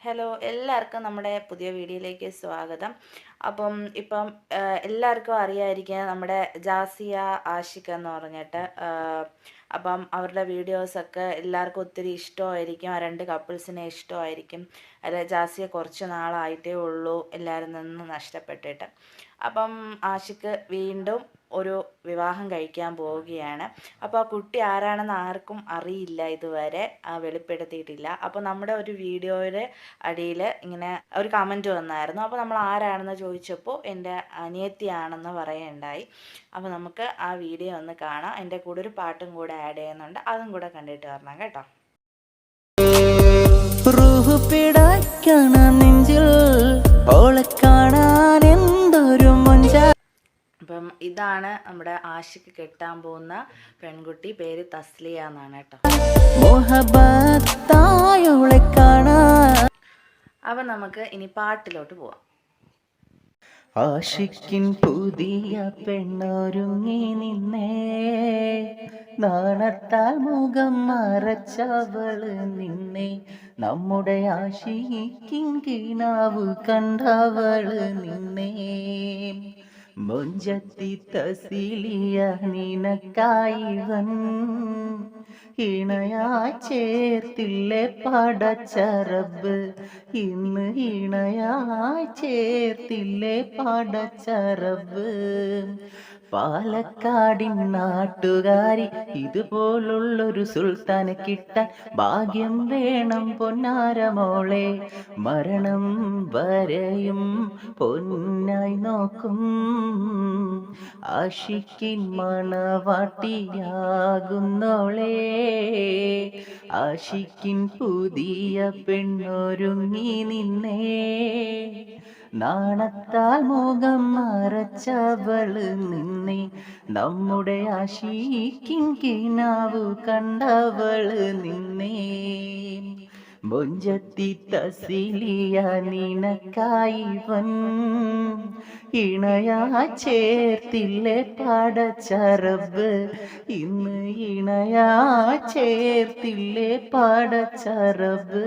Hello, എല്ലാവർക്കും നമ്മുടെ പുതിയ വീഡിയോയിലേക്ക് സ്വാഗതം. ഇപ്പം എല്ലാവർക്കും അറിയായിരിക്കും നമ്മുടെ ജാസിയ ആഷിഖ് എന്ന് പറഞ്ഞിട്ട്. അവരുടെ വീഡിയോസൊക്കെ എല്ലാവർക്കും ഒത്തിരി ഇഷ്ടമായിരിക്കും. ആ രണ്ട് കപ്പിൾസിനെ ഇഷ്ടമായിരിക്കും. അല്ല, ജാസിയ കുറച്ച് നാളായിട്ടേ ഉള്ളൂ എല്ലാവരിൽ നിന്നും നഷ്ടപ്പെട്ടിട്ട്. ആഷിഖ് വീണ്ടും ഒരു വിവാഹം കഴിക്കാൻ പോവുകയാണ്. ആ കുട്ടി ആരാണെന്ന് ആർക്കും അറിയില്ല, ഇതുവരെ വെളിപ്പെടുത്തിയിട്ടില്ല. നമ്മുടെ ഒരു വീഡിയോയുടെ അടിയിൽ ഇങ്ങനെ ഒരു കമൻറ്റ് വന്നായിരുന്നു. നമ്മൾ ആരാണെന്ന് ചോദിച്ചപ്പോൾ എൻ്റെ അനിയത്തിയാണെന്ന് പറയുകയുണ്ടായി. നമുക്ക് ആ വീഡിയോ ഒന്ന് കാണാം. എൻ്റെ കൂടെ ഒരു പാട്ടും കൂടെ ആഡ് ചെയ്യുന്നുണ്ട്, അതും കൂടെ കണ്ടിട്ട് വരണം കേട്ടോ. ഇതാണ് നമ്മുടെ ആഷിഖ് കെട്ടാൻ പോകുന്ന പെൺകുട്ടി. പേര് തസ്ലിയ എന്നാണ് കേട്ടോ. നമുക്ക് ഇനി പാട്ടിലോട്ട് പോവാം. ആഷിക്കിൻ പുതിയ പെണ്ണൊരുങ്ങി നിന്നേ, നാണത്താൽ മുഖം മറച്ചവള് നിന്നെ, നമ്മുടെ ആഷിക്കിൻ കിനാവ് കണ്ടവള് നിന്നെ. മൊഞ്ചത്തി തസിലിയ നിനക്കായിവൻ ഇണയായി ചേർത്തില്ലേ പടച്ചറബ്, ഇന്ന് ഇണയായി ചേർത്തില്ലേ പടച്ചറബ്. പാലക്കാടിൻ നാട്ടുകാരി ഇതുപോലുള്ളൊരു സുൽത്താനെ കിട്ടാൻ ഭാഗ്യം വേണം പൊന്നാരമോളെ. മരണം വരെയും പൊന്നായി നോക്കും ആഷിക്കിൻ മണവാട്ടിയാകുന്നോളെ. ആഷിക്കിൻ പുതിയ പെണ്ണൊരുങ്ങി നിന്നേ, നാണത്താൽ മുഖം മറച്ചവള് നിന്നെ, നമ്മുടെ ആഷിക്കിൻ കിനാവ് കണ്ടവള് നിന്നെ. മൊഞ്ചത്തി തസിലിയ നിനക്കായിവൻ ഇണയാ ചേർത്തില്ലേ പടച്ചറബ്, ഇന്ന് ഇണയാ ചേർത്തില്ലേ പടച്ചറബ്.